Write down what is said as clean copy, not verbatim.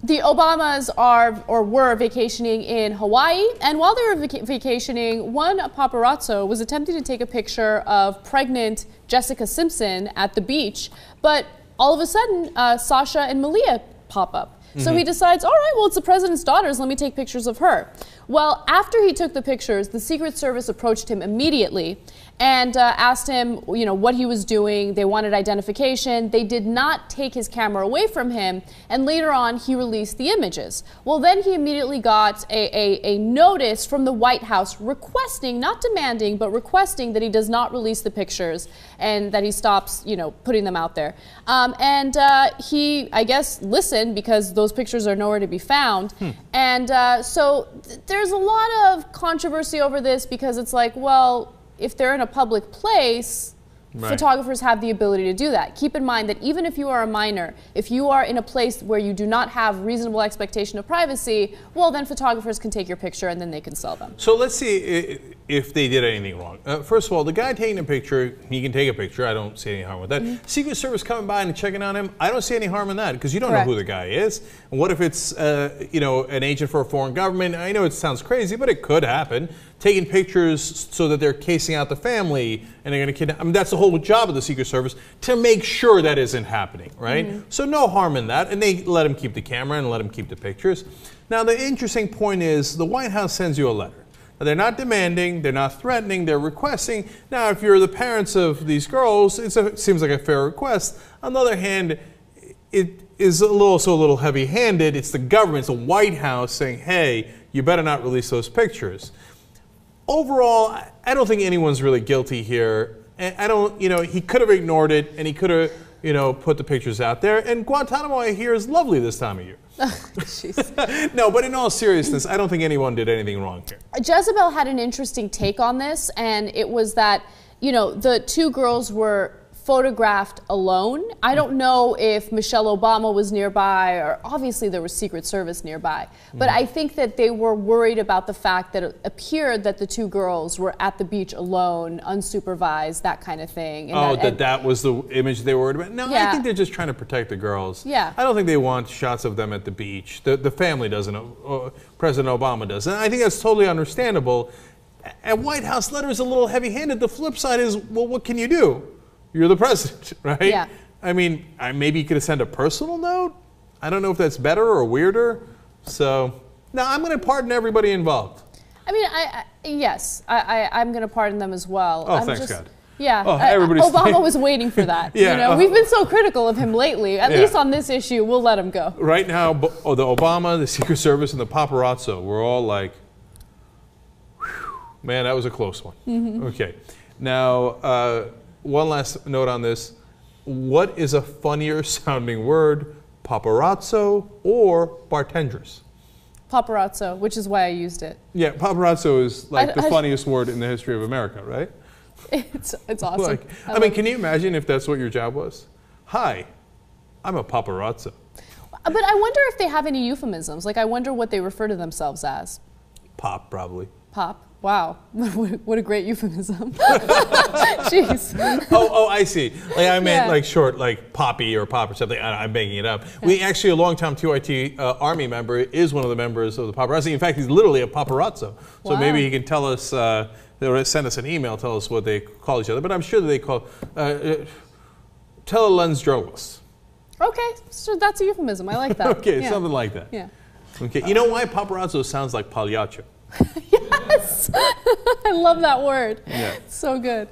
The Obamas were vacationing in Hawaii, and while they were vacationing, one paparazzo was attempting to take a picture of pregnant Jessica Simpson at the beach, but all of a sudden, Sasha and Malia pop up. So he decides, all right, well, it's the president's daughters, let me take pictures of her. Well, after he took the pictures, the Secret Service approached him immediately and asked him, what he was doing. They wanted identification. They did not take his camera away from him, and later on, he released the images. Well, then he immediately got a notice from the White House requesting, not demanding, but requesting that he does not release the pictures and that he stops, putting them out there. He, I guess, listened because those pictures are nowhere to be found. And so there's a lot of controversy over this because it's like, well, if they're in a public place, photographers have the ability to do that. Keep in mind that even if you are a minor, if you are in a place where you do not have reasonable expectation of privacy, well, then photographers can take your picture and then they can sell them. So let's see if they did anything wrong. First of all, the guy taking a picture, he can take a picture. I don't see any harm with that. Secret Service coming by and checking on him, I don't see any harm in that because you don't know who the guy is. And what if it's an agent for a foreign government? I know it sounds crazy, but it could happen. Taking pictures so that they're casing out the family and they're going to kidnap. I mean, that's the whole job of the Secret Service, to make sure that isn't happening, right? So no harm in that, and they let him keep the camera and let him keep the pictures. Now, the interesting point is the White House sends you a letter. Now, they're not demanding, they're not threatening, they're requesting. Now, if you're the parents of these girls, it seems like a fair request. On the other hand, it is also a little heavy-handed. It's the government, it's the White House saying, hey, you better not release those pictures. Overall, I don't think anyone's really guilty here. I don't, he could have ignored it and he could have, put the pictures out there. And Guantanamo, I hear, is lovely this time of year. No, but in all seriousness, I don't think anyone did anything wrong here. Jezebel had an interesting take on this, and it was that, the two girls were photographed alone. I don't know if Michelle Obama was nearby, or obviously there was Secret Service nearby, but I think that they were worried about the fact that it appeared that the two girls were at the beach alone, unsupervised, that kind of thing. And that was the image they were worried about? No, I think they're just trying to protect the girls. I don't think they want shots of them at the beach. The family doesn't, President Obama does. And I think that's totally understandable. A White House letter is a little heavy-handed. The flip side is, well, what can you do? You're the president, right? Yeah. I mean, maybe you could have sent a personal note. I don't know if that's better or weirder. So, no, I'm going to pardon everybody involved. I mean, yes, I'm going to pardon them as well. Oh, thanks God. Yeah, Obama was waiting for that. We've been so critical of him lately. At least on this issue, we'll let him go. Right now, the Obama, the Secret Service, and the paparazzo, we're all like, whew, man, that was a close one. Okay. Now, one last note on this. What is a funnier sounding word, paparazzo or bartenders? Paparazzo, which is why I used it. Yeah, paparazzo is like the funniest word in the history of America, right? It's awesome. I mean, can you imagine if that's what your job was? Hi, I'm a paparazzo. But I wonder if they have any euphemisms. Like, I wonder what they refer to themselves as. Pop, probably. Pop? Wow, what a great euphemism. Jeez. Oh, I see. Like I meant like short, like Poppy or Pop or something. I'm making it up. We actually, a longtime TYT Army member is one of the members of the Paparazzi. In fact, he's literally a paparazzo. So maybe he can tell us, send us an email, tell us what they call each other. But I'm sure that they call telelens journalists. Okay, so that's a euphemism. I like that. Okay, something like that. Yeah. Okay, you know why paparazzo sounds like pagliaccio? Yes, I love that word. Yeah. So good.